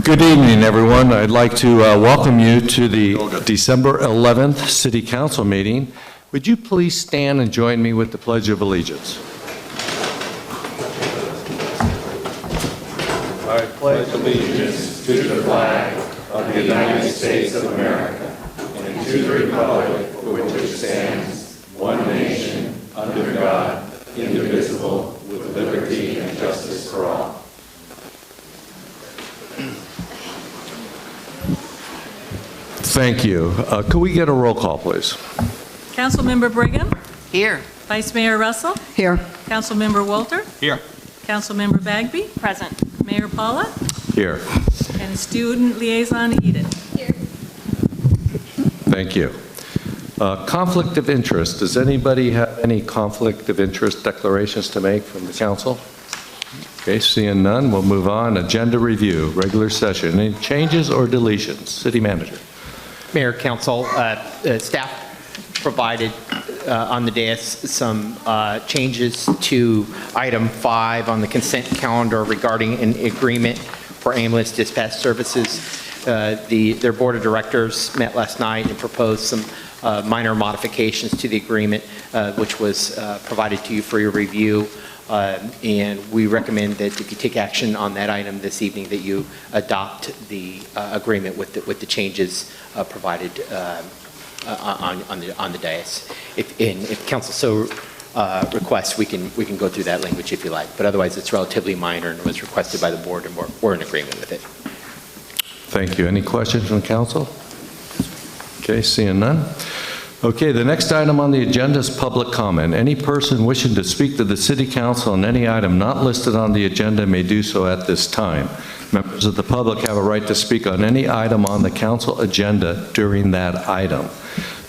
Good evening, everyone. I'd like to welcome you to the December 11th City Council meeting. Would you please stand and join me with the Pledge of Allegiance? I pledge allegiance to the flag of the United States of America and to the republic for which it stands, one nation, under God, indivisible, with liberty and justice for all. Thank you. Could we get a roll call, please? Councilmember Brigham? Here. Vice Mayor Russell? Here. Councilmember Walter? Here. Councilmember Bagby? Present. Mayor Paula? Here. And Student Liaison Eden? Here. Thank you. Conflict of interest. Does anybody have any conflict of interest declarations to make from the council? Okay, seeing none, we'll move on. Agenda review, regular session. Any changes or deletions? City Manager. Mayor, Council, staff provided on the dais some changes to item 5 on the consent calendar regarding an agreement for ambulance dispatch services. Their board of directors met last night and proposed some minor modifications to the agreement, which was provided to you for your review. And we recommend that if you take action on that item this evening, that you adopt the agreement with the changes provided on the dais. If council so requests, we can go through that language if you like. But otherwise, it's relatively minor and was requested by the board, and we're in agreement with it. Thank you. Any questions from council? Okay, seeing none. Okay, the next item on the agenda is public comment. Any person wishing to speak to the City Council on any item not listed on the agenda may do so at this time. Members of the public have a right to speak on any item on the council agenda during that item.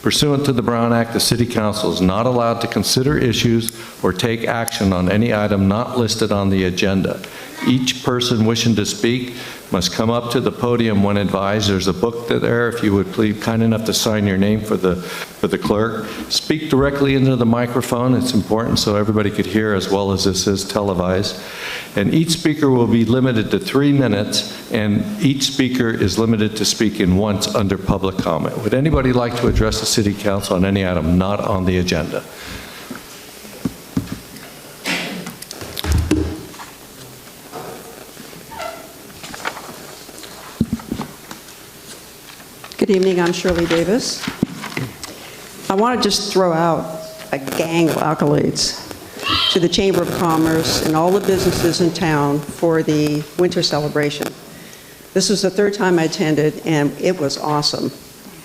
Pursuant to the Brown Act, the City Council is not allowed to consider issues or take action on any item not listed on the agenda. Each person wishing to speak must come up to the podium when advised. There's a book there, if you would please kind enough to sign your name for the clerk. Speak directly into the microphone. It's important so everybody could hear, as well as this is televised. And each speaker will be limited to 3 minutes, and each speaker is limited to speaking once under public comment. Would anybody like to address the City Council on any item not on the agenda? Good evening, I'm Shirley Davis. I want to just throw out a gang of accolades to the Chamber of Commerce and all the businesses in town for the winter celebration. This was the 3rd time I attended, and it was awesome.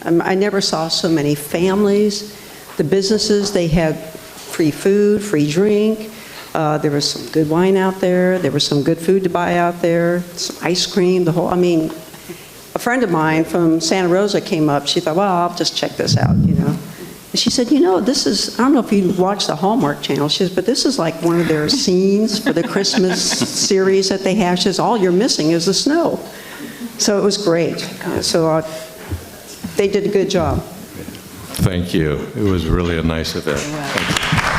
I never saw so many families. The businesses, they had free food, free drink. There was some good wine out there. There was some good food to buy out there, some ice cream, a friend of mine from Santa Rosa came up. She thought, well, I'll just check this out, you know. And she said, you know, this is, I don't know if you watch the Hallmark Channel. She says, but this is like one of their scenes for the Christmas series that they have. She says, all you're missing is the snow. So it was great. So they did a good job. Thank you. It was really a nice event. Thank you.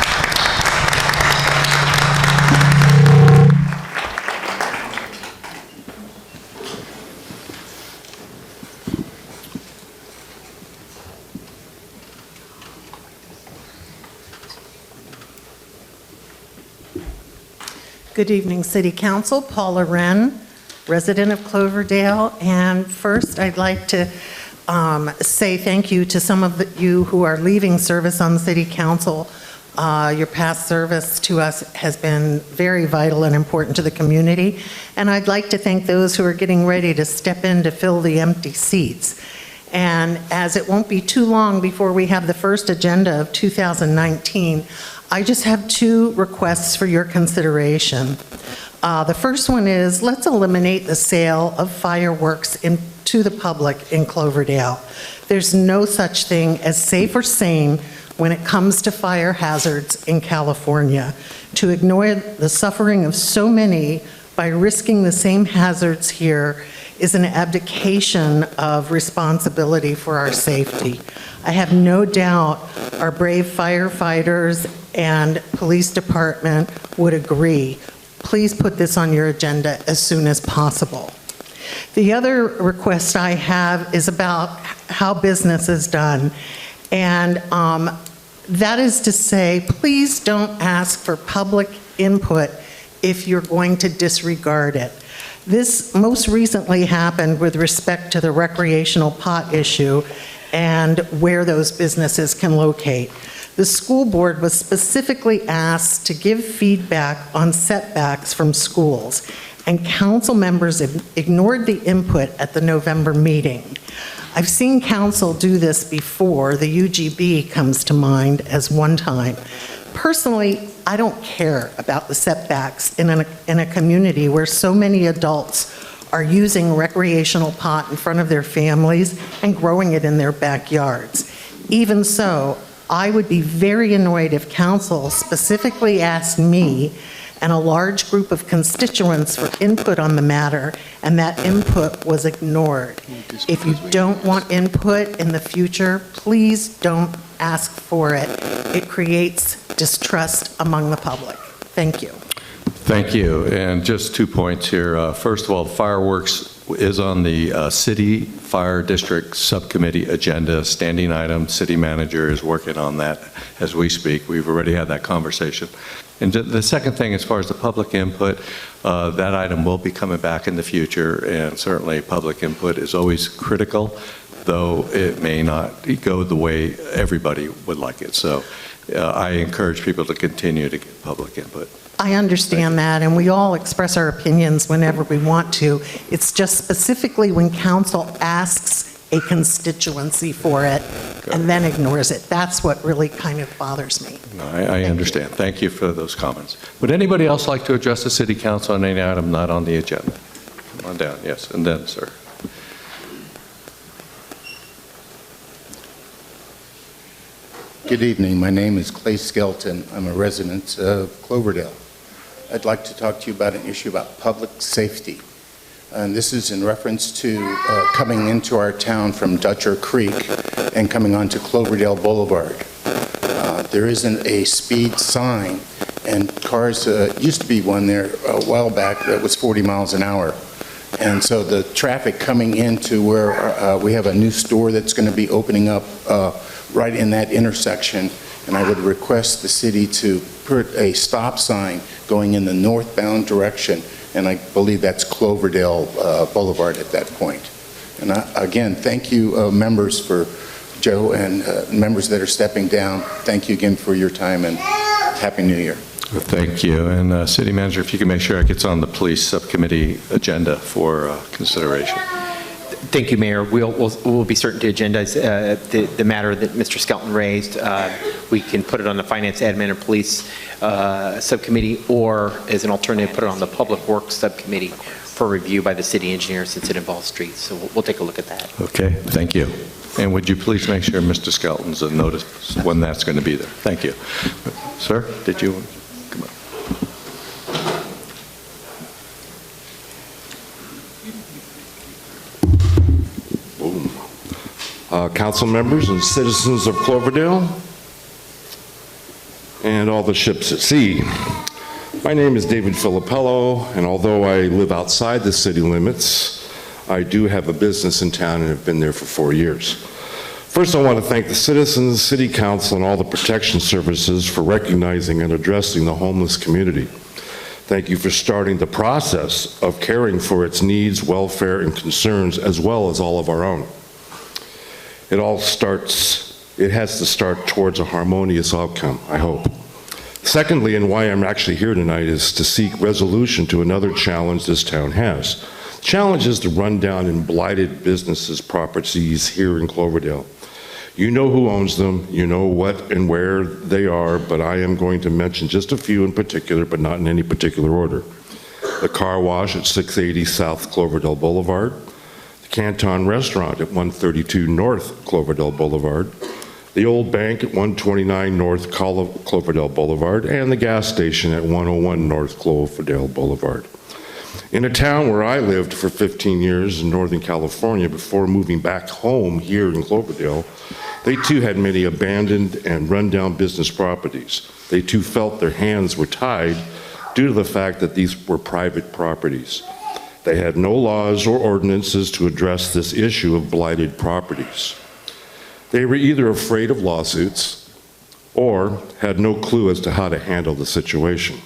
Good evening, City Council. Paula Wren, resident of Cloverdale. And first, I'd like to say thank you to some of you who are leaving service on the City Council. Your past service to us has been very vital and important to the community. And I'd like to thank those who are getting ready to step in to fill the empty seats. And as it won't be too long before we have the first agenda of 2019, I just have 2 requests for your consideration. The first one is, let's eliminate the sale of fireworks to the public in Cloverdale. There's no such thing as safe or sane when it comes to fire hazards in California. To ignore the suffering of so many by risking the same hazards here is an abdication of responsibility for our safety. I have no doubt our brave firefighters and police department would agree. please put this on your agenda as soon as possible. The other request I have is about how business is done. And that is to say, please don't ask for public input if you're going to disregard it. This most recently happened with respect to the recreational pot issue and where those businesses can locate. The school board was specifically asked to give feedback on setbacks from schools, and council members ignored the input at the November meeting. I've seen council do this before. The UGB comes to mind as one time. Personally, I don't care about the setbacks in a community where so many adults are using recreational pot in front of their families and growing it in their backyards. Even so, I would be very annoyed if council specifically asked me and a large group of constituents for input on the matter, and that input was ignored. If you don't want input in the future, please don't ask for it. It creates distrust among the public. Thank you. Thank you. And just 2 points here. First of all, fireworks is on the City Fire District Subcommittee agenda, standing item. City manager is working on that as we speak. We've already had that conversation. And the second thing, as far as the public input, that item will be coming back in the future, and certainly public input is always critical, though it may not go the way everybody would like it. So I encourage people to continue to get public input. I understand that, and we all express our opinions whenever we want to. It's just specifically when council asks a constituency for it and then ignores it. That's what really kind of bothers me. No, I understand. Thank you for those comments. Would anybody else like to address the City Council on any item not on the agenda? Come on down, yes, and then, sir. Good evening. My name is Clay Skelton. I'm a resident of Cloverdale. I'd like to talk to you about an issue about public safety. And this is in reference to coming into our town from Dutcher Creek and coming onto Cloverdale Boulevard. There isn't a speed sign, and cars, used to be one there a while back that was 40 miles an hour. And so the traffic coming into where we have a new store that's going to be opening up right in that intersection, and I would request the city to put a stop sign going in the northbound direction, and I believe that's Cloverdale Boulevard at that point. And again, thank you members for Joe and members that are stepping down. Thank you again for your time, and Happy New Year. Thank you. And City Manager, if you can make sure it gets on the Police Subcommittee agenda for consideration. Thank you, Mayor. We'll be certain to agendize the matter that Mr. Skelton raised. We can put it on the Finance, Admin, and Police Subcommittee, or as an alternative, put it on the Public Works Subcommittee for review by the city engineer since it involves streets. So we'll take a look at that. Okay, thank you. And would you please make sure Mr. Skelton's notice when that's going to be there? Thank you. Sir, did you come up? Council members and citizens of Cloverdale, and all the ships at sea. My name is David Filippello, and although I live outside the city limits, I do have a business in town and have been there for 4 years. First, I want to thank the citizens, City Council, and all the protection services for recognizing and addressing the homeless community. Thank you for starting the process of caring for its needs, welfare, and concerns, as well as all of our own. It has to start towards a harmonious outcome, I hope. Secondly, and why I'm actually here tonight, is to seek resolution to another challenge this town has. The challenge is the rundown and blighted businesses, properties here in Cloverdale. You know who owns them, you know what and where they are, but I am going to mention just a few in particular, but not in any particular order. The car wash at 680 South Cloverdale Boulevard, the Canton Restaurant at 132 North Cloverdale Boulevard, the old bank at 129 North Cloverdale Boulevard, and the gas station at 101 North Cloverdale Boulevard. In a town where I lived for 15 years in Northern California before moving back home here in Cloverdale, they too had many abandoned and run-down business properties. They too felt their hands were tied due to the fact that these were private properties. They had no laws or ordinances to address this issue of blighted properties. They were either afraid of lawsuits or had no clue as to how to handle the situation.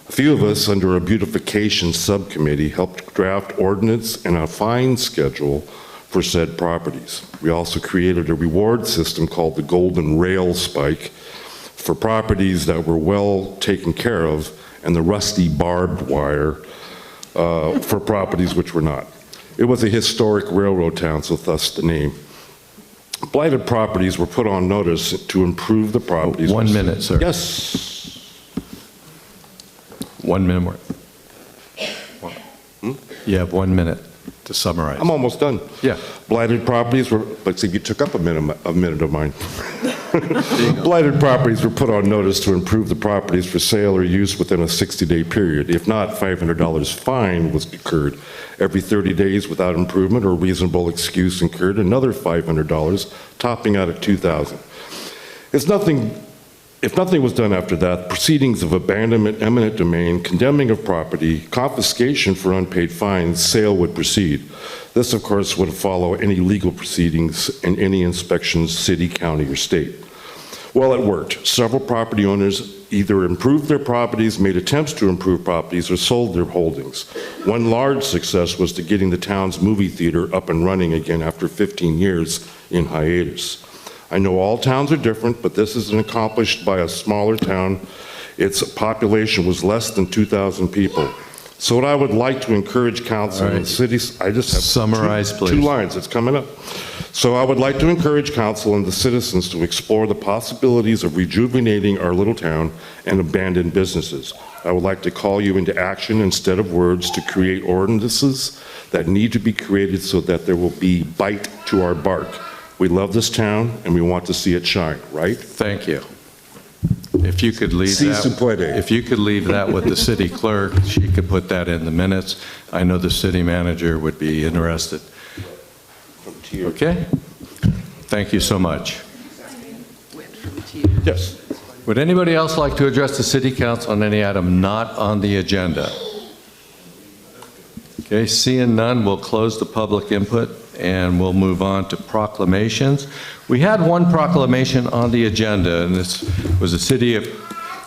A few of us under a beautification subcommittee helped draft ordinance and a fine schedule for said properties. We also created a reward system called the Golden Rail Spike for properties that were well taken care of, and the rusty barbed wire for properties which were not. It was a historic railroad town, so thus the name. Blighted properties were put on notice to improve the properties. 1 minute, sir. Yes. 1 minute more. You have 1 minute to summarize. I'm almost done. Yeah. Blighted properties were, but see, you took up a minute of mine. Blighted properties were put on notice to improve the properties for sale or use within a 60-day period. If not, $500 fine was incurred. Every 30 days without improvement or reasonable excuse incurred, another $500, topping out at $2,000. If nothing was done after that, proceedings of abandonment, eminent domain, condemning of property, confiscation for unpaid fines, sale would proceed. This, of course, would follow any legal proceedings and any inspections, city, county, or state. Well, it worked. Several property owners either improved their properties, made attempts to improve properties, or sold their holdings. One large success was to getting the town's movie theater up and running again after 15 years in hiatus. I know all towns are different, but this is accomplished by a smaller town. Its population was less than 2,000 people. So what I would like to encourage council and cities, I just have Summarize, please. 2 lines, it's coming up. So I would like to encourage council and the citizens to explore the possibilities of rejuvenating our little town and abandoned businesses. I would like to call you into action instead of words to create ordinances that need to be created so that there will be bite to our bark. We love this town and we want to see it shine, right? Thank you. If you could leave Si se puede. that, if you could leave that with the city clerk, she could put that in the minutes. I know the city manager would be interested. Okay? Thank you so much. Yes. Would anybody else like to address the city council on any item not on the agenda? Okay, seeing none, we'll close the public input and we'll move on to proclamations. We had one proclamation on the agenda, and this was the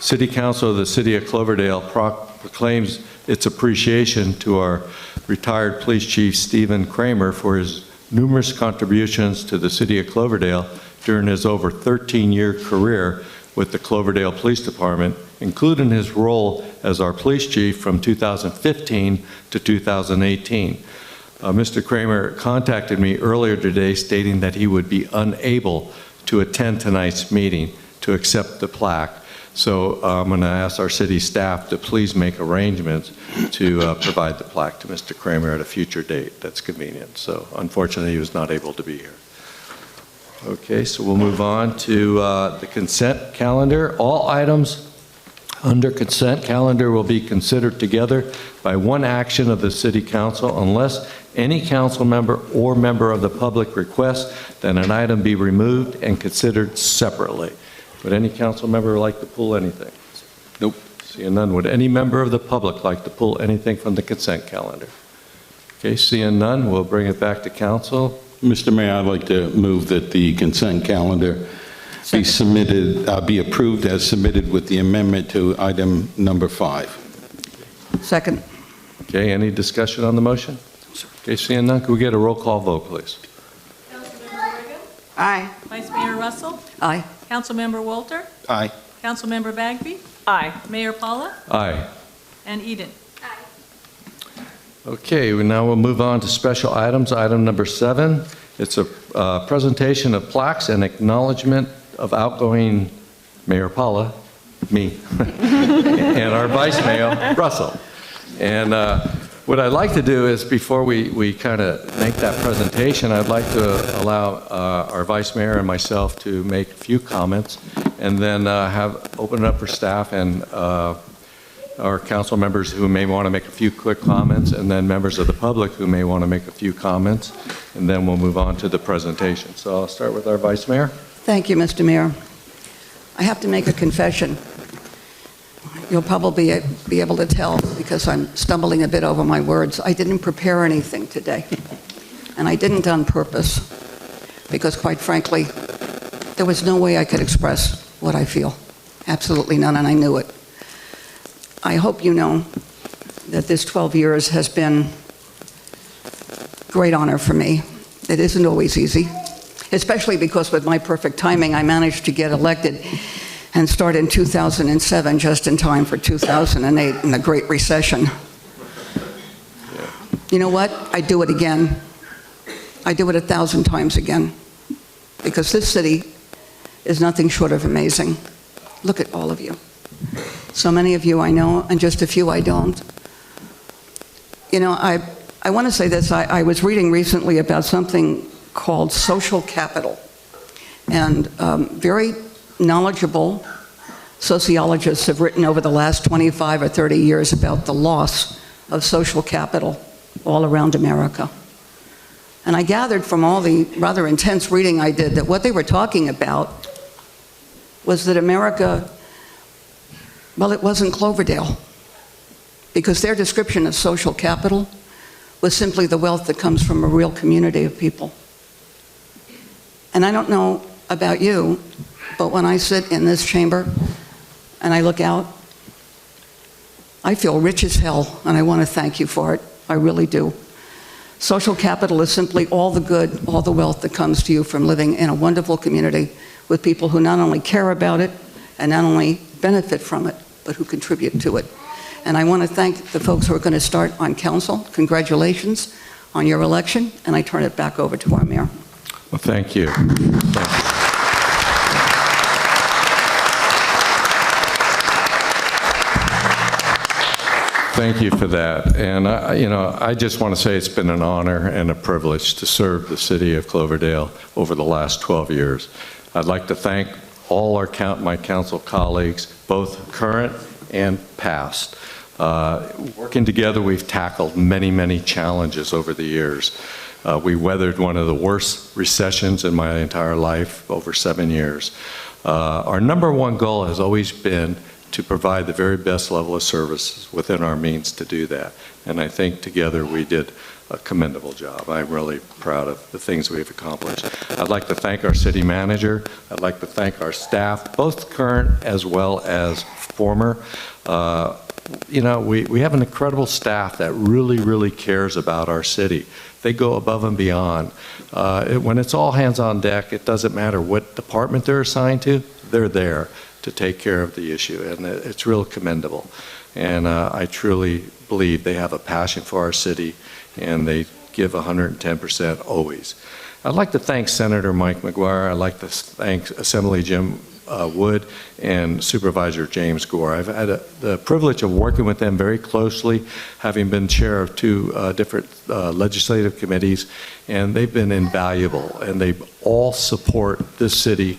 City Council of the City of Cloverdale proclaims its appreciation to our retired police chief, Stephen Kramer, for his numerous contributions to the City of Cloverdale during his over 13-year career with the Cloverdale Police Department, including his role as our police chief from 2015 to 2018. Mr. Kramer contacted me earlier today stating that he would be unable to attend tonight's meeting to accept the plaque. So I'm going to ask our city staff to please make arrangements to provide the plaque to Mr. Kramer at a future date that's convenient. So unfortunately, he was not able to be here. Okay, so we'll move on to the consent calendar. All items under consent calendar will be considered together by one action of the City Council unless any council member or member of the public requests that an item be removed and considered separately. Would any council member like to pull anything? Nope. Seeing none, would any member of the public like to pull anything from the consent calendar? Okay, seeing none, we'll bring it back to council. Mr. Mayor, I'd like to move that the consent calendar be submitted, be approved as submitted with the amendment to item number 5. Second. Okay, any discussion on the motion? Okay, seeing none, could we get a roll call vote, please? Councilmember Reagan. Aye. Vice Mayor Russell. Aye. Councilmember Walter. Aye. Councilmember Bagby. Aye. Mayor Paula. Aye. And Eden. Okay, now we'll move on to special items. Item number 7, it's a presentation of plaques and acknowledgement of outgoing Mayor Paula, me, and our Vice Mayor, Russell. And what I'd like to do is, before we kind of make that presentation, I'd like to allow our Vice Mayor and myself to make a few comments, and then open it up for staff and our council members who may want to make a few quick comments, and then members of the public who may want to make a few comments, and then we'll move on to the presentation. So I'll start with our Vice Mayor. Thank you, Mr. Mayor. I have to make a confession. you'll probably be able to tell because I'm stumbling a bit over my words. I didn't prepare anything today, and I didn't on purpose because, quite frankly, there was no way I could express what I feel. Absolutely none, and I knew it. I hope you know that this 12 years has been great honor for me. It isn't always easy, especially because with my perfect timing, I managed to get elected and start in 2007, just in time for 2008 and the Great Recession. You know what? I'd do it again. I'd do it 1,000 times again, because this city is nothing short of amazing. Look at all of you. So many of you I know, and just a few I don't. You know, I want to say this. I was reading recently about something called social capital. And very knowledgeable sociologists have written over the last 25 or 30 years about the loss of social capital all around America. And I gathered from all the rather intense reading I did that what they were talking about was that America, well, it wasn't Cloverdale, because their description of social capital was simply the wealth that comes from a real community of people. And I don't know about you, but when I sit in this chamber and I look out, I feel rich as hell, and I want to thank you for it. I really do. Social capital is simply all the good, all the wealth that comes to you from living in a wonderful community with people who not only care about it and not only benefit from it, but who contribute to it. And I want to thank the folks who are going to start on council. Congratulations on your election, and I turn it back over to our mayor. Well, thank you. Thank you. Thank you for that. And I just want to say it's been an honor and a privilege to serve the city of Cloverdale over the last 12 years. I'd like to thank all my council colleagues, both current and past. Working together, we've tackled many, many challenges over the years. We weathered one of the worst recessions in my entire life, over 7 years. Our number one goal has always been to provide the very best level of services within our means to do that. And I think together we did a commendable job. I'm really proud of the things we've accomplished. I'd like to thank our city manager. I'd like to thank our staff, both current as well as former. We have an incredible staff that really, really cares about our city. They go above and beyond. When it's all hands on deck, it doesn't matter what department they're assigned to, they're there to take care of the issue, and it's real commendable. And I truly believe they have a passion for our city, and they give 110% always. I'd like to thank Senator Mike Mcguire. I'd like to thank Assembly Jim Wood and Supervisor James Gore. I've had the privilege of working with them very closely, having been chair of two different legislative committees, and they've been invaluable, and they all support this city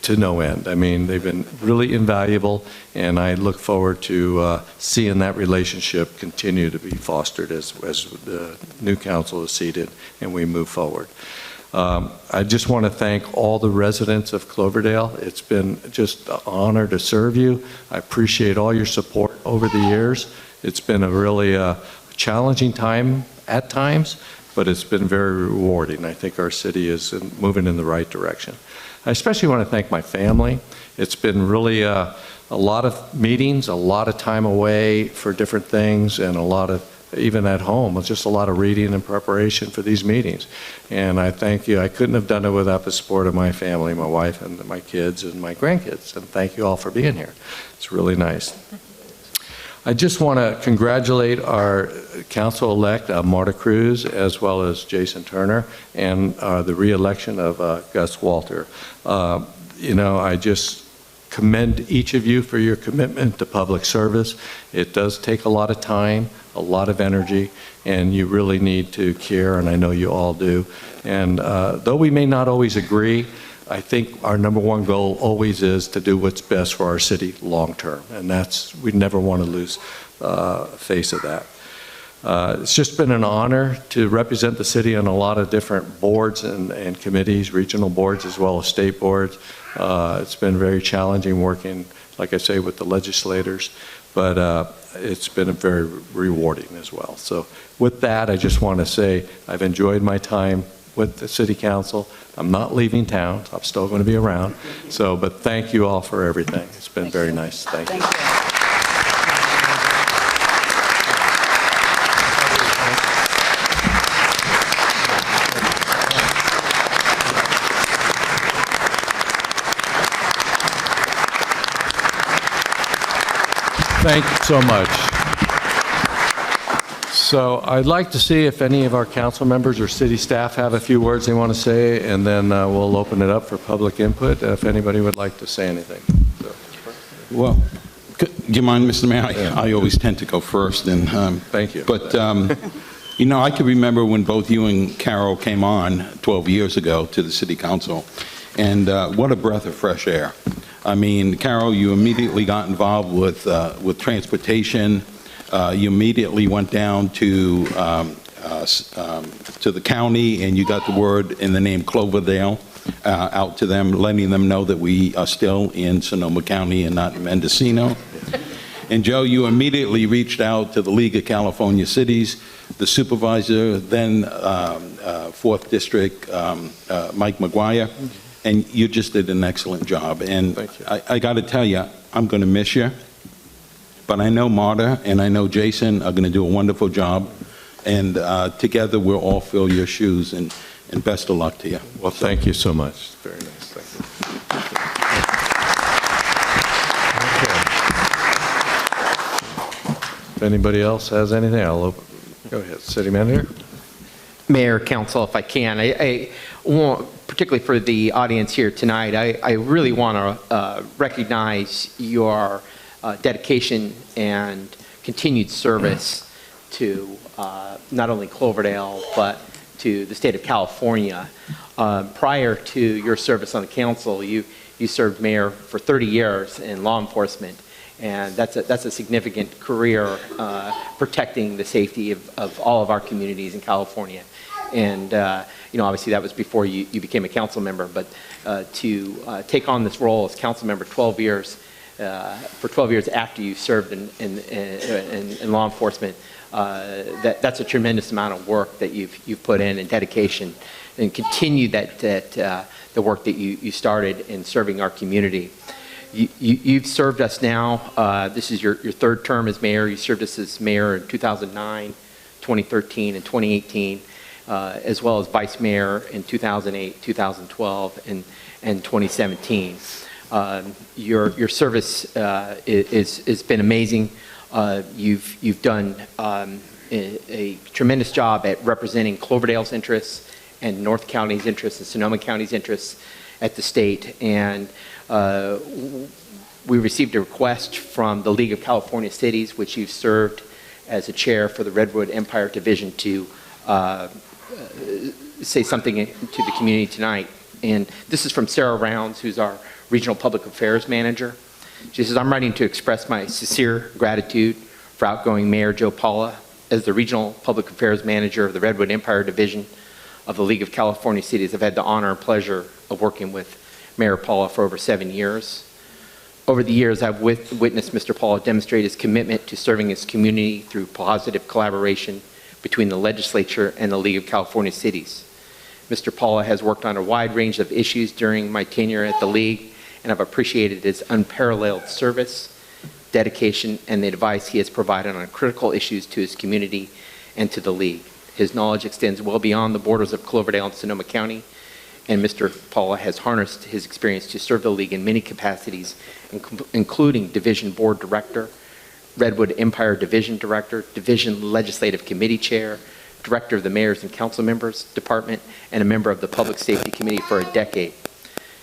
to no end. I mean, they've been really invaluable, and I look forward to seeing that relationship continue to be fostered as the new council is seated and we move forward. I just want to thank all the residents of Cloverdale. It's been just an honor to serve you. I appreciate all your support over the years. It's been a really challenging time at times, but it's been very rewarding. I think our city is moving in the right direction. I especially want to thank my family. It's been really a lot of meetings, a lot of time away for different things, and a lot of, even at home, it's just a lot of reading and preparation for these meetings. And I thank you. I couldn't have done it without the support of my family, my wife and my kids and my grandkids. And thank you all for being here. It's really nice. I just want to congratulate our council-elect, Marta Cruz, as well as Jason Turner, and the re-election of Gus Walter. I just commend each of you for your commitment to public service. It does take a lot of time, a lot of energy, and you really need to care, and I know you all do. And though we may not always agree, I think our number one goal always is to do what's best for our city long term, and we never want to lose face of that. It's just been an honor to represent the city on a lot of different boards and committees, regional boards as well as state boards. It's been very challenging working like I say, with the legislators, but it's been very rewarding as well. So with that, I just want to say I've enjoyed my time with the City Council. I'm not leaving town. I'm still going to be around. So, but thank you all for everything. It's been very nice. Thank you. Thank you so much. So I'd like to see if any of our council members or city staff have a few words they want to say, and then we'll open it up for public input if anybody would like to say anything. So. Well, do you mind, Mr. Mayor? I always tend to go first. And thank you. But, you know, I can remember when both you and Carol came on 12 years ago to the City Council, and what a breath of fresh air. I mean, Carol, you immediately got involved with transportation. You immediately went down to the county, and you got the word in the name Cloverdale out to them, letting them know that we are still in Sonoma County and not in Mendocino. And Joe, you immediately reached out to the League of California Cities, the supervisor, then 4th District, Mike Mcguire, and you just did an excellent job. And thank you. I got to tell you, I'm going to miss you. But I know Marta and I know Jason are going to do a wonderful job. And together we'll all fill your shoes, and best of luck to you. Well, thank you so much. Very nice. Thank you. Okay. If anybody else has anything, I'll open. Go ahead, City Manager. Mayor, Council, if I can, I want, particularly for the audience here tonight, I really want to recognize your dedication and continued service to not only Cloverdale, but to the state of California. Prior to your service on the council, you served mayor for 30 years in law enforcement, and that's a significant career protecting the safety of all of our communities in California. And you know, obviously that was before you became a council member, but to take on this role as council member 12 years, for 12 years after you served in law enforcement, that's a tremendous amount of work that you've put in and dedication, and continue the work that you started in serving our community. You've served us now. This is your third term as mayor. You served us as mayor in 2009, 2013, and 2018, as well as vice mayor in 2008, 2012, and 2017. Your service has been amazing. You've done a tremendous job at representing Cloverdale's interests and North County's interests and Sonoma County's interests at the state. And we received a request from the League of California Cities, which you've served as a chair for the Redwood Empire Division, to say something to the community tonight. And this is from Sarah Rounds, who's our Regional Public Affairs Manager. She says, I'm writing to express my sincere gratitude for outgoing Mayor Joe Paula as the Regional Public Affairs Manager of the Redwood Empire Division of the League of California Cities. I've had the honor and pleasure of working with Mayor Paula for over 7 years. Over the years, I've witnessed Mr. Paula demonstrate his commitment to serving his community through positive collaboration between the legislature and the League of California Cities. Mr. Paula has worked on a wide range of issues during my tenure at the League, and I've appreciated his unparalleled service, dedication, and the advice he has provided on critical issues to his community and to the League. His knowledge extends well beyond the borders of Cloverdale and Sonoma County, and Mr. Paula has harnessed his experience to serve the League in many capacities, including Division Board Director, Redwood Empire Division Director, Division Legislative Committee Chair, Director of the Mayors and Council Members Department, and a member of the Public Safety Committee for a decade.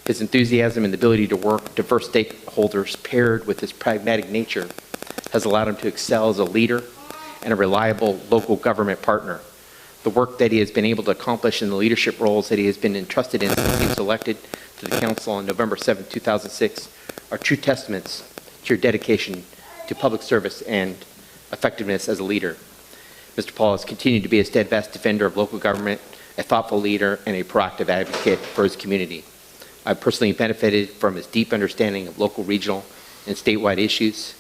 His enthusiasm and the ability to work with diverse stakeholders, paired with his pragmatic nature, has allowed him to excel as a leader and a reliable local government partner. The work that he has been able to accomplish in the leadership roles that he has been entrusted in since he was elected to the council on November 7, 2006, are true testaments to your dedication to public service and effectiveness as a leader. Mr. Paul has continued to be a steadfast defender of local government, a thoughtful leader, and a proactive advocate for his community. I've personally benefited from his deep understanding of local, regional, and statewide issues.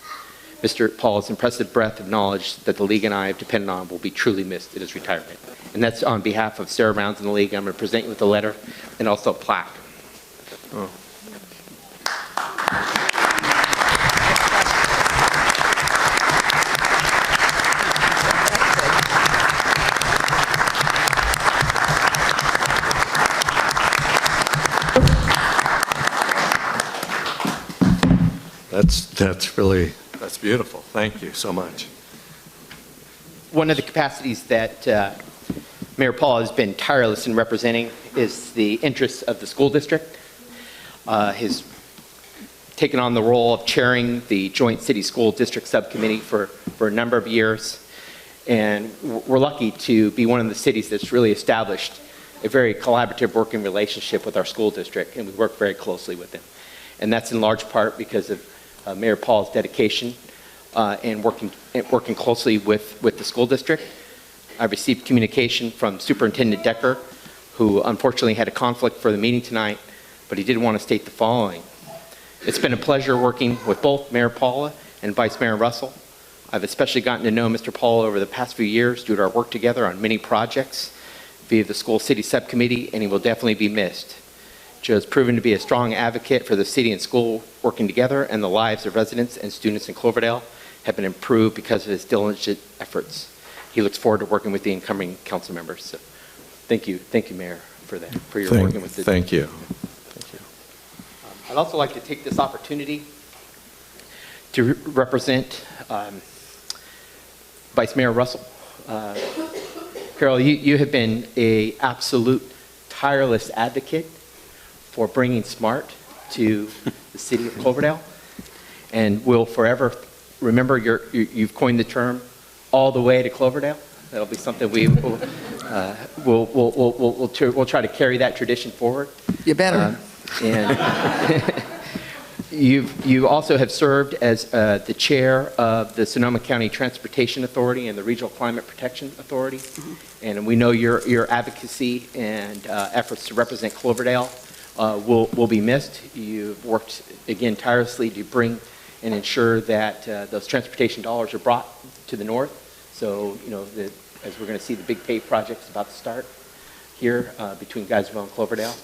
Mr. Paul's impressive breadth of knowledge that the league and I have depended on will be truly missed at his retirement. And that's on behalf of Sarah Rounds and the league. I'm going to present you with a letter and also a plaque. Oh. That's beautiful. Thank you so much. One of the capacities that Mayor Paul has been tireless in representing is the interests of the school district. He's taken on the role of chairing the Joint City School District Subcommittee for a number of years. And we're lucky to be one of the cities that's really established a very collaborative working relationship with our school district, and we work very closely with them. And that's in large part because of Mayor Paul's dedication and working closely with the school district. I received communication from Superintendent Decker, who unfortunately had a conflict for the meeting tonight, but he did want to state the following. It's been a pleasure working with both Mayor Paula and Vice Mayor Russell. I've especially gotten to know Mr. Paula over the past few years due to our work together on many projects via the School City Subcommittee, and he will definitely be missed. Joe has proven to be a strong advocate for the city and school working together, and the lives of residents and students in Cloverdale have been improved because of his diligent efforts. He looks forward to working with the incoming council members. So thank you, Mayor, for that, for your working with the Thank you. I'd also like to take this opportunity to represent Vice Mayor Russell. Carol, you have been an absolute tireless advocate for bringing SMART to the city of Cloverdale, and we'll forever remember you've coined the term all the way to Cloverdale. That'll be something we'll try to carry that tradition forward. You better. And you also have served as the chair of the Sonoma County Transportation Authority and the Regional Climate Protection Authority. And we know your advocacy and efforts to represent Cloverdale will be missed. You've worked, again, tirelessly to bring and ensure that those transportation dollars are brought to the north. So, as we're going to see the big pave projects about to start here between Guysville and Cloverdale.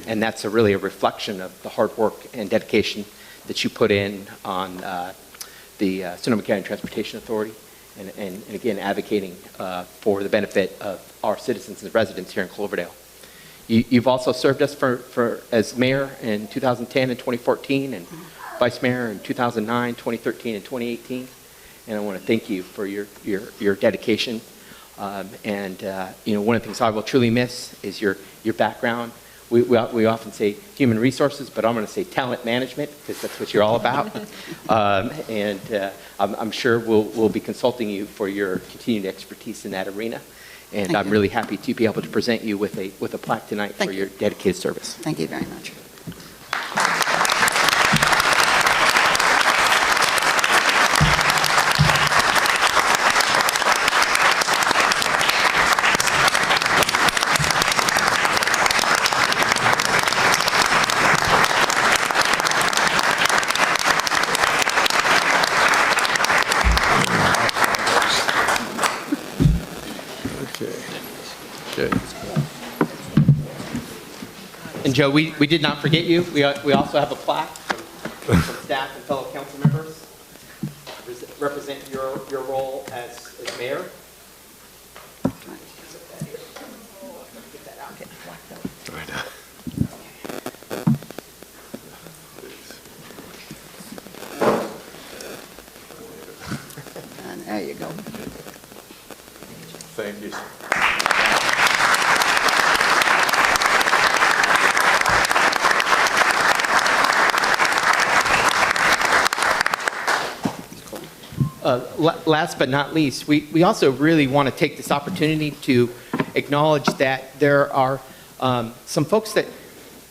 And that's really a reflection of the hard work and dedication that you put in on the Sonoma County Transportation Authority, and again, advocating for the benefit of our citizens and residents here in Cloverdale. You've also served us as mayor in 2010 and 2014, and vice mayor in 2009, 2013, and 2018. And I want to thank you for your dedication. One of the things I will truly miss is your background. We often say human resources, but I'm going to say talent management, because that's what you're all about. I'm sure we'll be consulting you for your continued expertise in that arena. And I'm really happy to be able to present you with a plaque tonight for your dedicated service. Thank you very much. Okay. And Joe, we did not forget you. We also have a plaque from staff and fellow council members represent your role as mayor. And there you go. Thank you. Last but not least, we also really want to take this opportunity to acknowledge that there are some folks that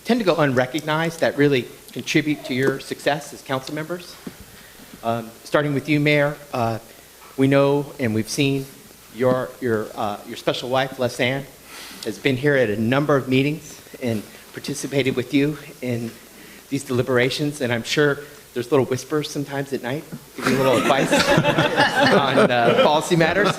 tend to go unrecognized that really contribute to your success as council members. Starting with you, Mayor, we know and we've seen your special wife, Les Ann, has been here at a number of meetings and participated with you in these deliberations, and I'm sure there's little whispers sometimes at night, give you a little advice on policy matters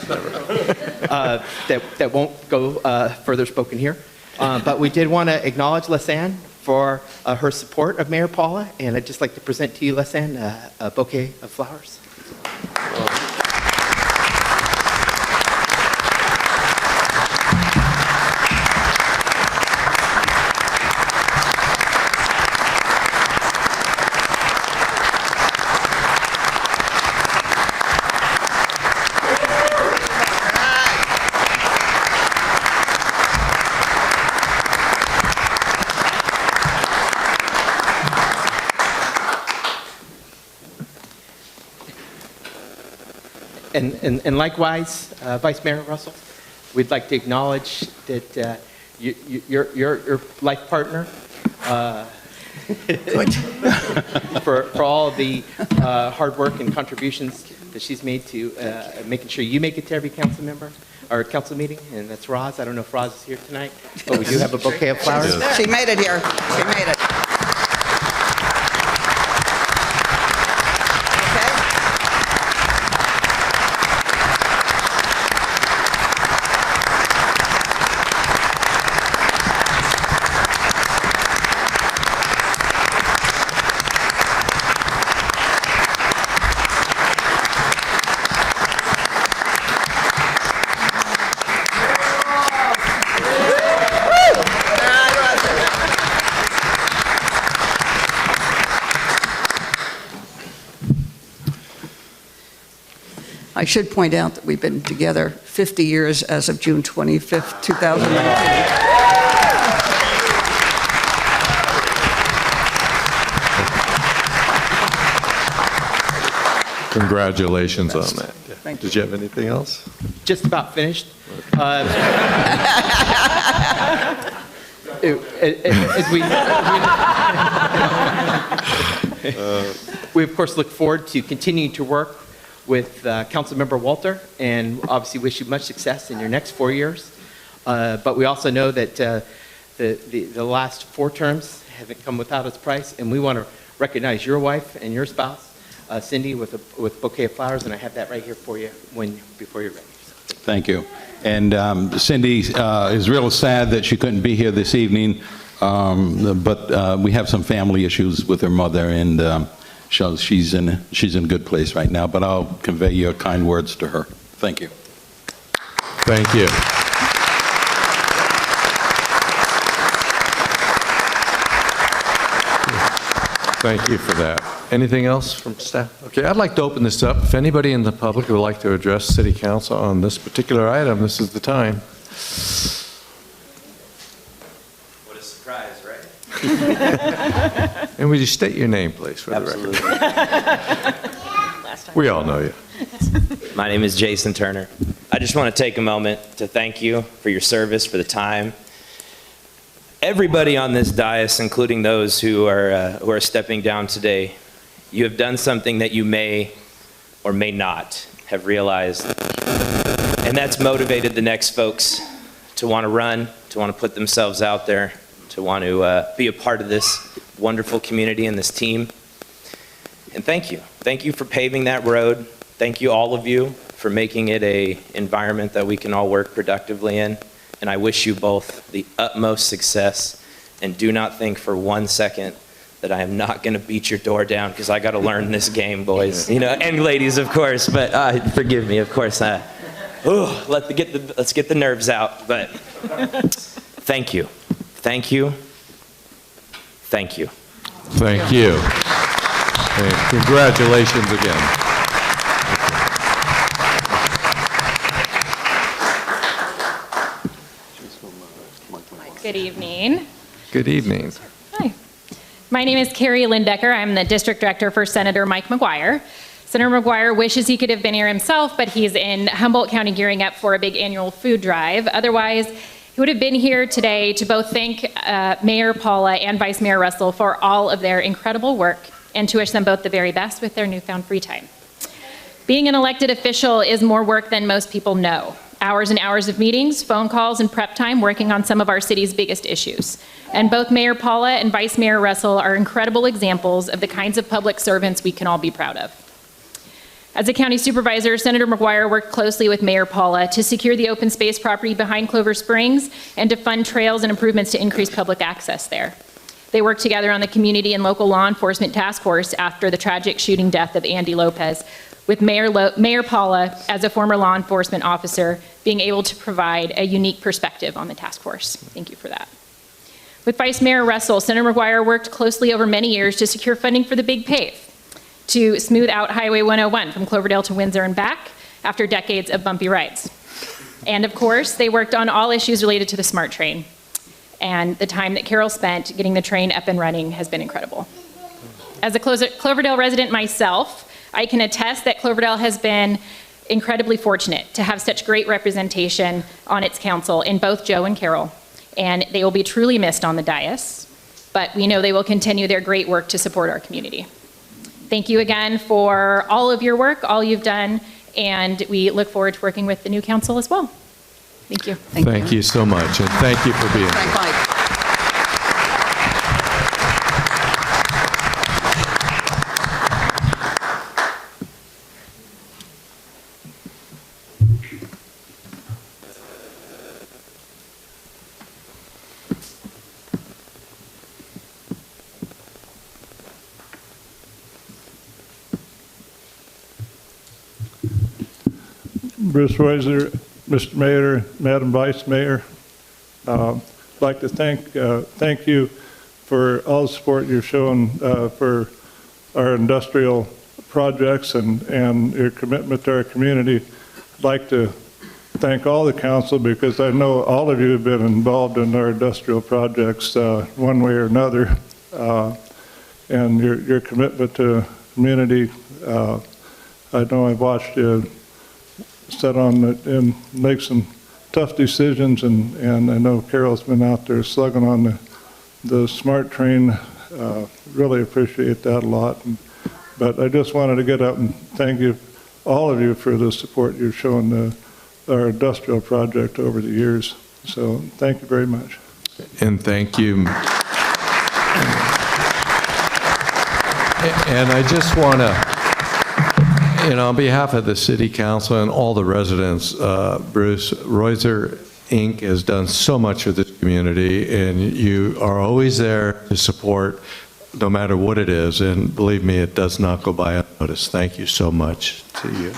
that won't go further spoken here. But we did want to acknowledge Lesanne for her support of Mayor Paula, and I'd just like to present to you, Lesanne, a bouquet of flowers. And likewise, Vice Mayor Russell, we'd like to acknowledge that your life partner for all of the hard work and contributions that she's made to making sure you make it to every council member or council meeting, and that's Roz. I don't know if Roz is here tonight, but we do have a bouquet of flowers. She made it here. She made it. I should point out that we've been together 50 years as of June 25th, 2019. Congratulations on that. Thank you. Did you have anything else? Just about finished. As we of course look forward to continuing to work with Councilmember Walter, and obviously wish you much success in your next 4 years. But we also know that the last 4 terms haven't come without its price, and we want to recognize your wife and your spouse, Cindy, with a bouquet of flowers, and I have that right here for you before you're ready. Thank you. And Cindy is real sad that she couldn't be here this evening, but we have some family issues with her mother, and she's in a good place right now, but I'll convey your kind words to her. Thank you. Thank you. Thank you for that. Anything else from staff? Okay, I'd like to open this up. If anybody in the public would like to address City Council on this particular item, this is the time. What a surprise, right? And would you state your name, please, for the record? We all know you. My name is Jason Turner. I just want to take a moment to thank you for your service, for the time. Everybody on this dais, including those who are stepping down today, you have done something that you may or may not have realized. And that's motivated the next folks to want to run, to want to put themselves out there, to want to be a part of this wonderful community and this team. And thank you. Thank you for paving that road. Thank you, all of you, for making it an environment that we can all work productively in. And I wish you both the utmost success. And do not think for 1 second that I am not going to beat your door down, because I got to learn this game, boys. You know, and ladies, of course. But forgive me, of course. Let's get the nerves out. But thank you. Thank you. Thank you. Thank you. And congratulations again. Good evening. Good evening. Hi. My name is Carrie Lindecker. I'm the district director for Senator Mike Mcguire. Senator Mcguire wishes he could have been here himself, but he's in Humboldt County gearing up for a big annual food drive. Otherwise, he would have been here today to both thank Mayor Paula and Vice Mayor Russell for all of their incredible work and to wish them both the very best with their newfound free time. Being an elected official is more work than most people know. Hours and hours of meetings, phone calls, and prep time working on some of our city's biggest issues. And both Mayor Paula and Vice Mayor Russell are incredible examples of the kinds of public servants we can all be proud of. As a county supervisor, Senator Mcguire worked closely with Mayor Paula to secure the open space property behind Clover Springs and to fund trails and improvements to increase public access there. They worked together on the community and local law enforcement task force after the tragic shooting death of Andy Lopez, with Mayor Paula, as a former law enforcement officer, being able to provide a unique perspective on the task force. Thank you for that. With Vice Mayor Russell, Senator Mcguire worked closely over many years to secure funding for the Big Pave, to smooth out Highway 101 from Cloverdale to Windsor and back after decades of bumpy rides. And of course, they worked on all issues related to the SMART train. And the time that Carol spent getting the train up and running has been incredible. As a Cloverdale resident myself, I can attest that Cloverdale has been incredibly fortunate to have such great representation on its council in both Joe and Carol. And they will be truly missed on the dais, but we know they will continue their great work to support our community. Thank you again for all of your work, all you've done, and we look forward to working with the new council as well. Thank you. Thank you so much, and thank you for being here. Mike. Bruce Reuser, Mr. Mayor, Madam Vice Mayor. I'd like to thank you for all the support you've shown for our industrial projects and your commitment to our community. I'd like to thank all the council because I know all of you have been involved in our industrial projects one way or another. And your commitment to community, I know I've watched you sit on it and make some tough decisions, and I know Carol's been out there slugging on the SMART train. Really appreciate that a lot. But I just wanted to get up and thank you, all of you, for the support you've shown our industrial project over the years. So thank you very much. And thank you. And I just want to, on behalf of the City Council and all the residents, Bruce, Reuser Inc. has done so much for this community, and you are always there to support no matter what it is, and believe me, it does not go by unnoticed. Thank you so much to you.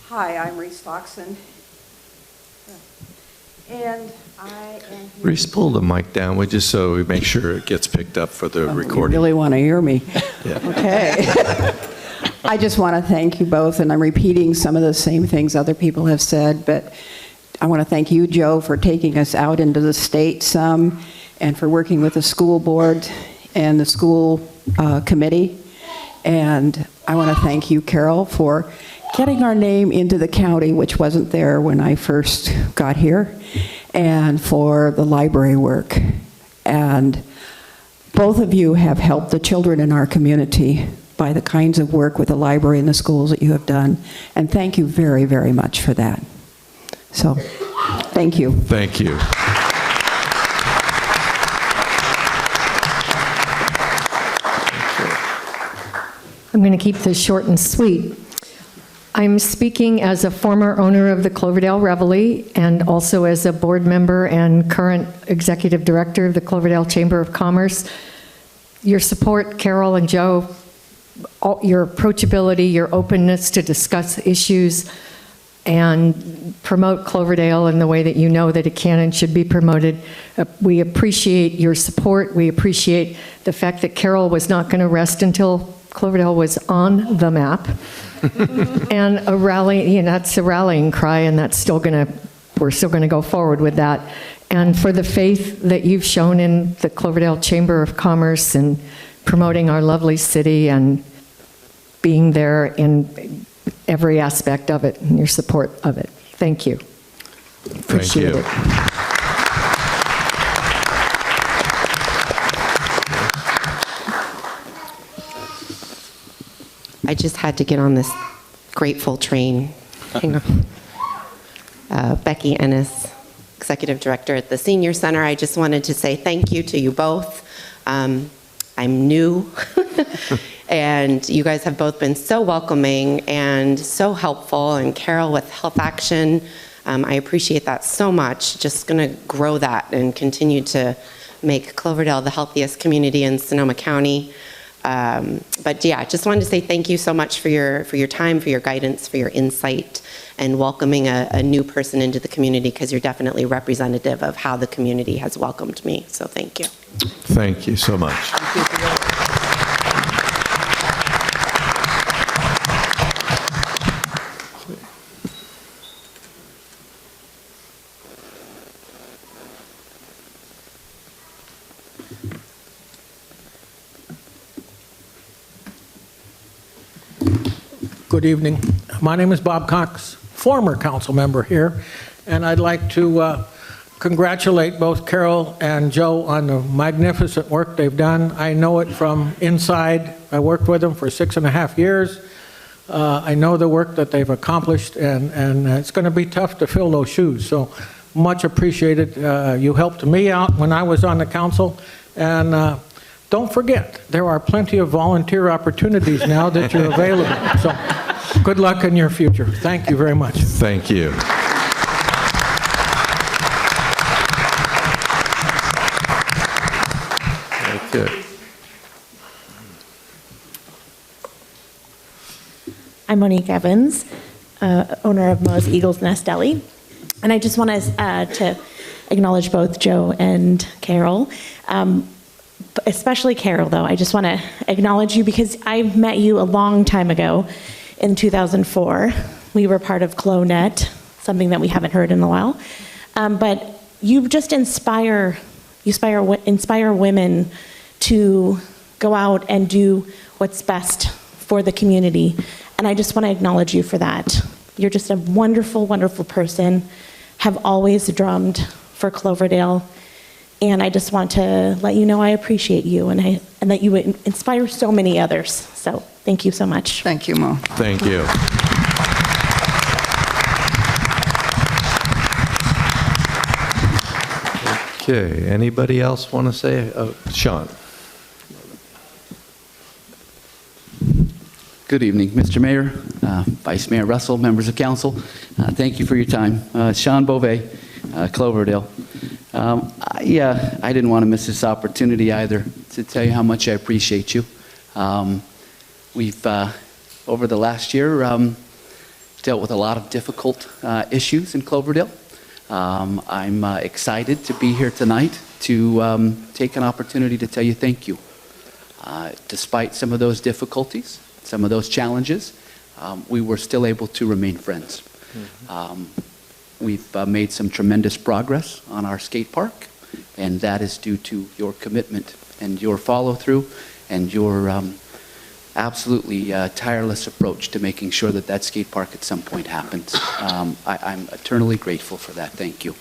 Hi, I'm Reese Foxen, and I am here. Reese, pull the mic down, would you, so we make sure it gets picked up for the recording. You really want to hear me? Yeah. Okay. I just want to thank you both, and I'm repeating some of the same things other people have said, but I want to thank you, Joe, for taking us out into the state some, and for working with the school board and the school committee. And I want to thank you, Carol, for getting our name into the county, which wasn't there when I first got here, and for the library work. And both of you have helped the children in our community by the kinds of work with the library and the schools that you have done. And thank you very, very much for that. So, thank you. Thank you. I'm going to keep this short and sweet. I'm speaking as a former owner of the Cloverdale Reveille and also as a board member and current executive director of the Cloverdale Chamber of Commerce. Your support, Carol and Joe, your approachability, your openness to discuss issues and promote Cloverdale in the way that you know that it can and should be promoted. We appreciate your support. We appreciate the fact that Carol was not going to rest until Cloverdale was on the map. And a rally, that's a rallying cry, and we're still going to go forward with that. And for the faith that you've shown in the Cloverdale Chamber of Commerce and promoting our lovely city and being there in every aspect of it and your support of it. Thank you. Thank you. Appreciate it. I just had to get on this grateful train. Hang on. Becky Ennis, Executive Director at the Senior Center. I just wanted to say thank you to you both. I'm new, and you guys have both been so welcoming and so helpful, and Carol with Health Action. I appreciate that so much. Just going to grow that and continue to make Cloverdale the healthiest community in Sonoma County. But yeah, just wanted to say thank you so much for your time, for your guidance, for your insight, and welcoming a new person into the community, because you're definitely representative of how the community has welcomed me. So thank you. Thank you so much. Good evening. My name is Bob Cox, former council member here, and I'd like to congratulate both Carol and Joe on the magnificent work they've done. I know it from inside. I worked with them for 6.5 years. I know the work that they've accomplished, and it's going to be tough to fill those shoes, so much appreciated. You helped me out when I was on the council, and don't forget, there are plenty of volunteer opportunities now that you're available. So good luck in your future. Thank you very much. Thank you. Okay. I'm Monique Evans, owner of Mo's Eagles Nest Deli. And I just want to acknowledge both Joe and Carol. Especially Carol, though. I just want to acknowledge you because I met you a long time ago in 2004. We were part of CloNet, something that we haven't heard in a while. But you just inspire women to go out and do what's best for the community. And I just want to acknowledge you for that. You're just a wonderful, wonderful person, have always drummed for Cloverdale. And I just want to let you know I appreciate you and that you inspire so many others. So thank you so much. Thank you, Mo. Thank you. Okay, anybody else want to say? Sean. Good evening, Mr. Mayor, Vice Mayor Russell, members of council. Thank you for your time. Sean Beauvais, Cloverdale. Yeah, I didn't want to miss this opportunity either to tell you how much I appreciate you. We've, over the last year, dealt with a lot of difficult issues in Cloverdale. I'm excited to be here tonight to take an opportunity to tell you thank you. Despite some of those difficulties, some of those challenges, we were still able to remain friends. We've made some tremendous progress on our skate park, and that is due to your commitment and your follow-through and your absolutely tireless approach to making sure that that skate park at some point happens. I'm eternally grateful for that. Thank you.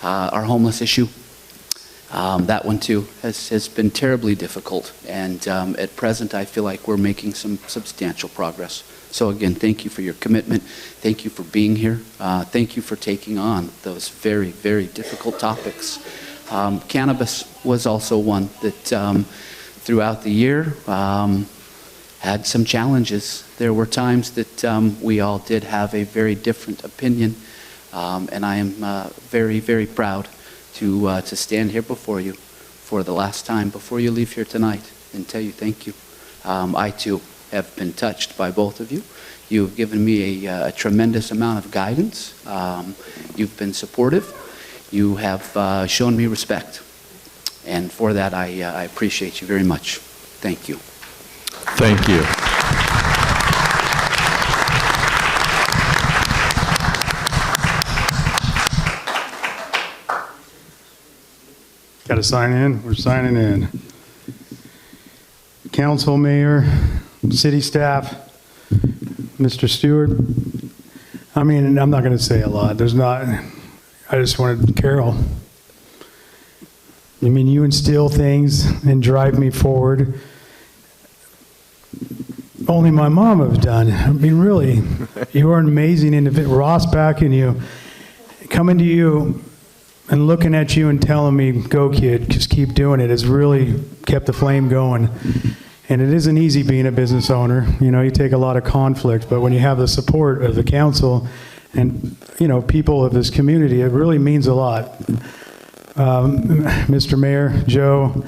Our homeless issue, that one too has been terribly difficult, and at present I feel like we're making some substantial progress. So again, thank you for your commitment. Thank you for being here. Thank you for taking on those very, very difficult topics. Cannabis was also one that throughout the year had some challenges. There were times that we all did have a very different opinion, and I am very, very proud to stand here before you for the last time before you leave here tonight and tell you thank you. I too have been touched by both of you. You've given me a tremendous amount of guidance. You've been supportive. You have shown me respect. And for that, I appreciate you very much. Thank you. Thank you. Got to sign in? We're signing in. Council, mayor, city staff, Mr. Stewart. I mean, I'm not going to say a lot. I just wanted, Carol, I mean, you instill things and drive me forward. only my mom have done. I mean, really, you are an amazing individual. Ross backing you, coming to you and looking at you and telling me, go kid, just keep doing it, has really kept the flame going. And it isn't easy being a business owner. You know, you take a lot of conflict, but when you have the support of the council and, you know, people of this community, it really means a lot. Mr. Mayor, Joe,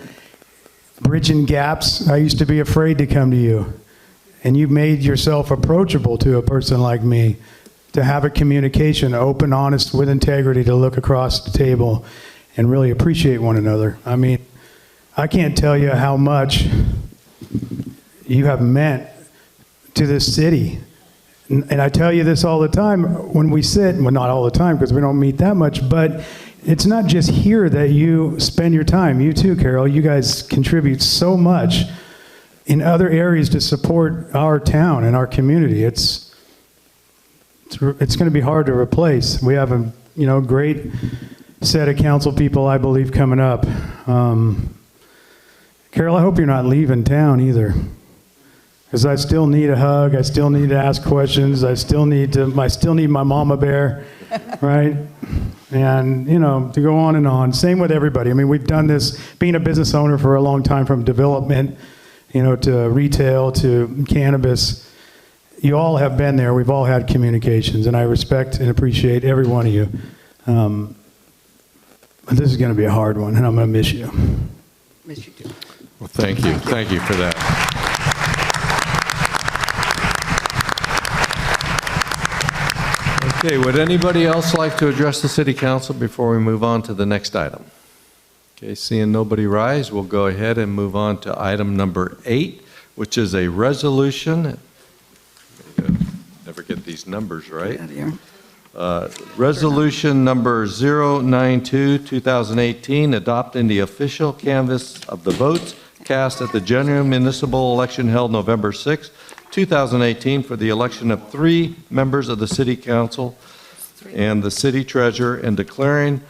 bridging gaps, I used to be afraid to come to you. And you've made yourself approachable to a person like me, to have a communication, open, honest, with integrity, to look across the table and really appreciate one another. I mean, I can't tell you how much you have meant to this city. And I tell you this all the time when we sit, well, not all the time because we don't meet that much, but it's not just here that you spend your time. You too, Carol. You guys contribute so much in other areas to support our town and our community. It's going to be hard to replace. We have a great set of council people, I believe, coming up. Carol, I hope you're not leaving town either, because I still need a hug. I still need to ask questions. I still need my mama bear, right? And, to go on and on. Same with everybody. I mean, we've done this, being a business owner for a long time, from development, to retail, to cannabis. You all have been there. We've all had communications, and I respect and appreciate every one of you. But this is going to be a hard one, and I'm going to miss you. Miss you too. Well, thank you. Thank you for that. Okay, would anybody else like to address the City Council before we move on to the next item? Okay, seeing nobody rise, we'll go ahead and move on to item number 8, which is a resolution. Never get these numbers right. Resolution number 092-2018, adopting the official canvass of the votes cast at the general municipal election held November 6, 2018 for the election of 3 members of the City Council and the City Treasurer, and declaring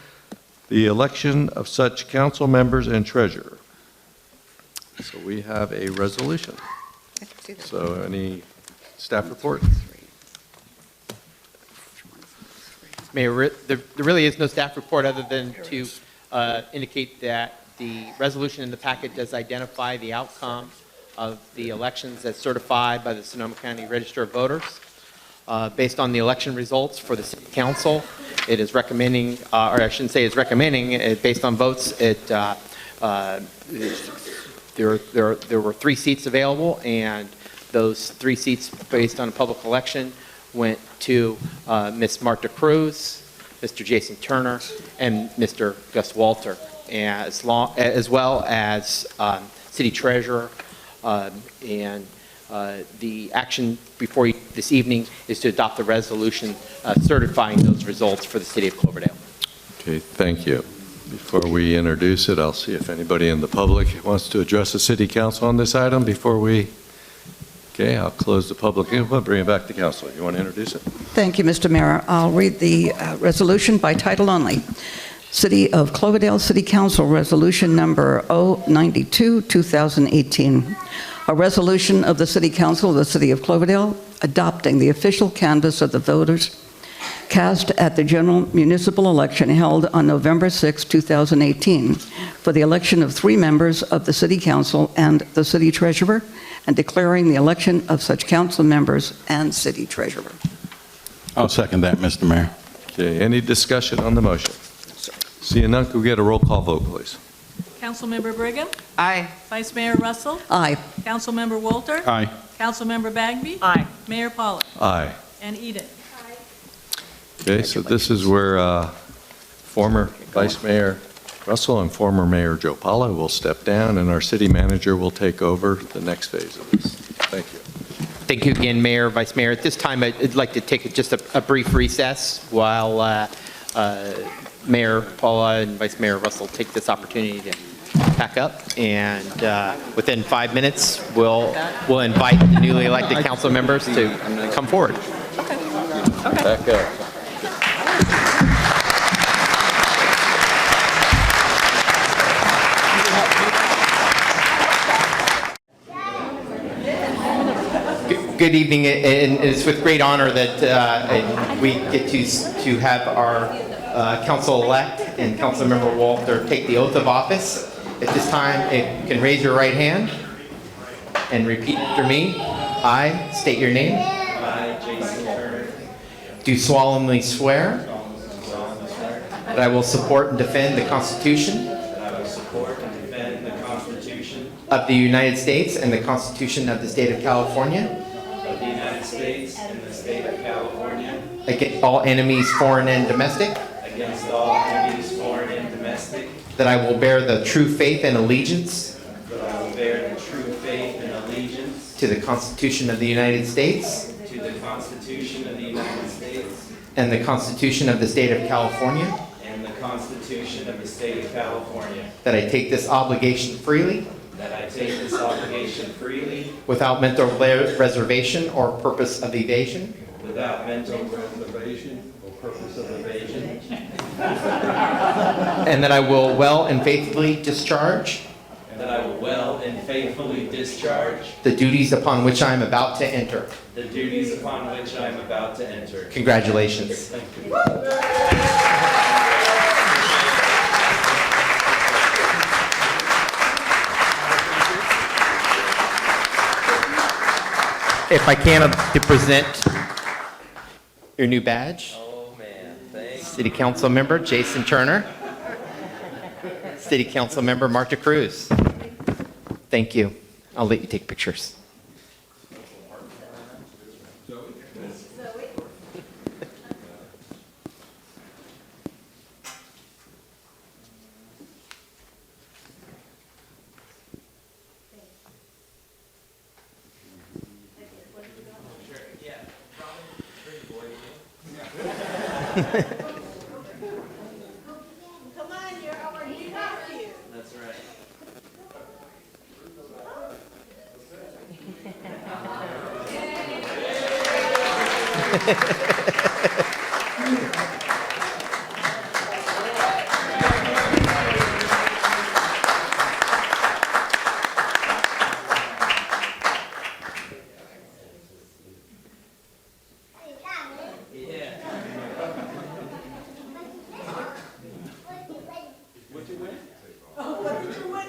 the election of such council members and treasurer. So we have a resolution. So any staff report? Mayor, there really is no staff report other than to indicate that the resolution in the packet does identify the outcome of the elections as certified by the Sonoma County Register of Voters. Based on the election results for the City Council, it is recommending, or I shouldn't say it's recommending, based on votes, there were 3 seats available, and those 3 seats based on a public election went to Ms. Marta Cruz, Mr. Jason Turner, and Mr. Gus Walter, as well as City Treasurer. And the action before you this evening is to adopt the resolution certifying those results for the City of Cloverdale. Okay, thank you. Before we introduce it, I'll see if anybody in the public wants to address the City Council on this item before we... Okay, I'll close the public input, bring it back to council. You want to introduce it? Thank you, Mr. Mayor. I'll read the resolution by title only. City of Cloverdale City Council Resolution Number 092-2018. A resolution of the City Council of the City of Cloverdale adopting the official canvass of the voters cast at the general municipal election held on November 6, 2018 for the election of 3 members of the City Council and the City Treasurer, and declaring the election of such council members and City Treasurer. I'll second that, Mr. Mayor. Okay, any discussion on the motion? Seeing none, could we get a roll call vote, please? Councilmember Brigham? Aye. Vice Mayor Russell? Aye. Councilmember Walter? Aye. Councilmember Bagby? Aye. Mayor Paula? Aye. And Eden? Okay, so this is where former Vice Mayor Russell and former Mayor Joe Paula will step down, and our city manager will take over the next phase of this. Thank you. Thank you again, Mayor, Vice Mayor. At this time, I'd like to take just a brief recess while Mayor Paula and Vice Mayor Russell take this opportunity to pack up. And within 5 minutes, we'll invite the newly elected council members to come forward. Okay. Back up. Good evening, and it's with great honor that we get to have our council-elect and Councilmember Walter take the oath of office. At this time, if you can raise your right hand and repeat after me. I state your name. I, Jason Turner, Do solemnly swear that I will support and defend the Constitution that I will support and defend the Constitution of the United States and the Constitution of the State of California of the United States and the state of California against all enemies, foreign and domestic, against all enemies, foreign and domestic, that I will bear the true faith and allegiance that I will bear the true faith and allegiance to the Constitution of the United States to the Constitution of the United States and the Constitution of the State of California, and the Constitution of the state of California, that I take this obligation freely that I take this obligation freely without mental reservation or purpose of evasion, without mental reservation or purpose of evasion, and that I will well and faithfully discharge and that I will well and faithfully discharge the duties upon which I am about to enter. the duties upon which I am about to enter. Congratulations. Thank you. If I can, to present your new badge. Oh, man, thanks. City Council Member Jason Turner. City Council Member Marta Cruz. Thank you. I'll let you take pictures. That's right. What'd you win? Oh, what did you win?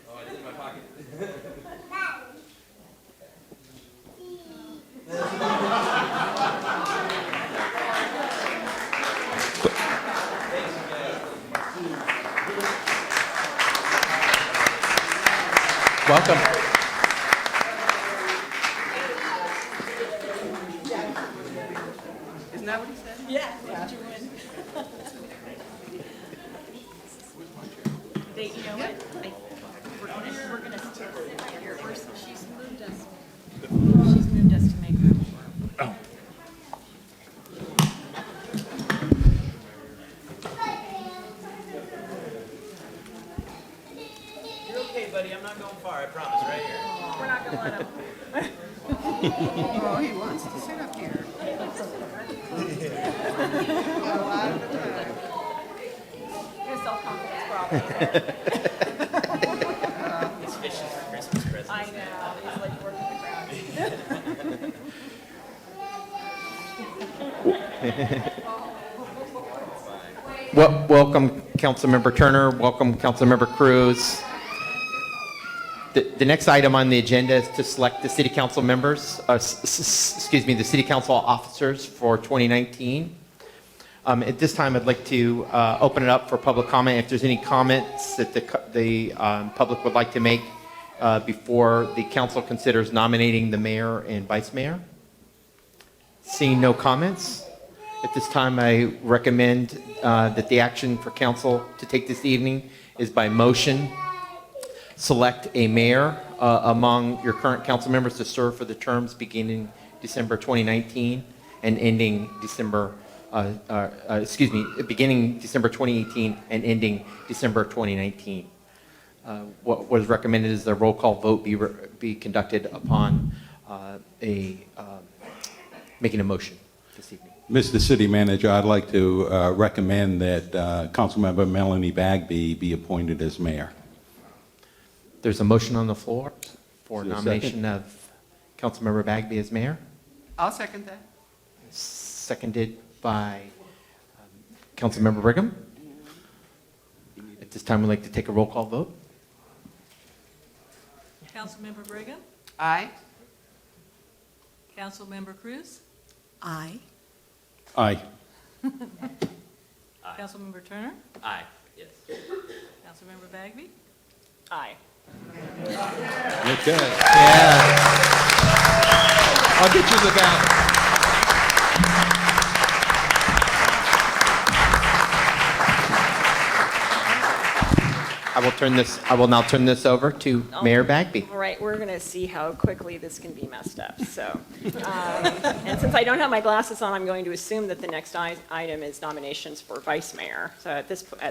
Oh, it's in my pocket. Welcome. Isn't that what he said? Yeah. What did you win? They, you know what? We're gonna sit right here. She's moved us to make room. Oh. You're okay, buddy. I'm not going far. I promise. Right here. We're not gonna let him. Oh, he wants to sit up here. His self-confidence problem. It's fishing for Christmas presents. I know. He's like working the crowd. Welcome, Councilmember Turner. Welcome, Councilmember Cruz. The next item on the agenda is to select the city council members, the city council officers for 2019. At this time, I'd like to open it up for public comment. If there's any comments that the public would like to make before the council considers nominating the mayor and vice mayor. Seeing no comments, at this time, I recommend that the action for council to take this evening is by motion. Select a mayor among your current council members to serve for the terms beginning December 2019 and ending beginning December 2018 and ending December 2019. What was recommended is the roll call vote be conducted upon making a motion this evening. Mr. City Manager, I'd like to recommend that Councilmember Melanie Bagby be appointed as mayor. There's a motion on the floor for Is there a nomination second? of Councilmember Bagby as mayor, I'll second that. seconded by Councilmember Brigham. At this time, we'd like to take a roll call vote. Councilmember Brigham? Aye. Councilmember Cruz? Aye. Aye. Councilmember Turner? Aye. Yes. Councilmember Bagby? Aye. Okay. Yeah. I'll get you the ballot. I will now turn this over to Mayor Bagby. All right, we're going to see how quickly this can be messed up. So, and since I don't have my glasses on, I'm going to assume that the next item is nominations for vice mayor. So at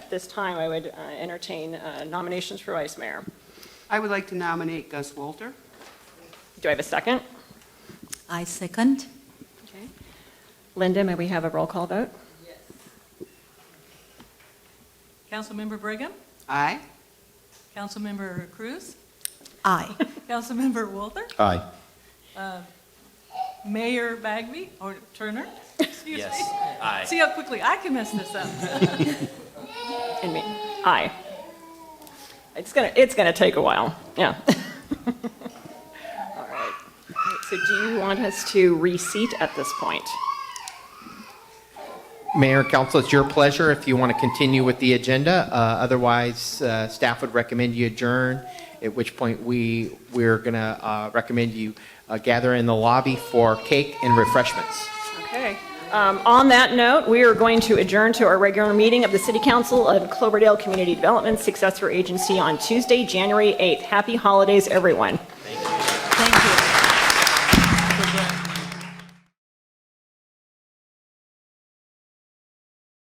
this time, I would entertain nominations for vice mayor. I would like to nominate Gus Walter. Do I have a second? I second. Okay. Linda, may we have a roll call vote? Yes. Councilmember Brigham? Aye. Councilmember Cruz? Aye. Councilmember Walter? Aye. Mayor Bagby or Turner? Excuse Yes. me. Aye. See how quickly I can mess this up. And me. Aye. It's gonna take a while. Yeah. All right. So do you want us to reseat at this point? Mayor and Council, it's your pleasure if you want to continue with the agenda. Otherwise, staff would recommend you adjourn, at which point we're going to recommend you gather in the lobby for cake and refreshments. Okay. On that note, we are going to adjourn to our regular meeting of the City Council of Cloverdale Community Development Successor Agency on Tuesday, January 8th. Happy holidays, everyone.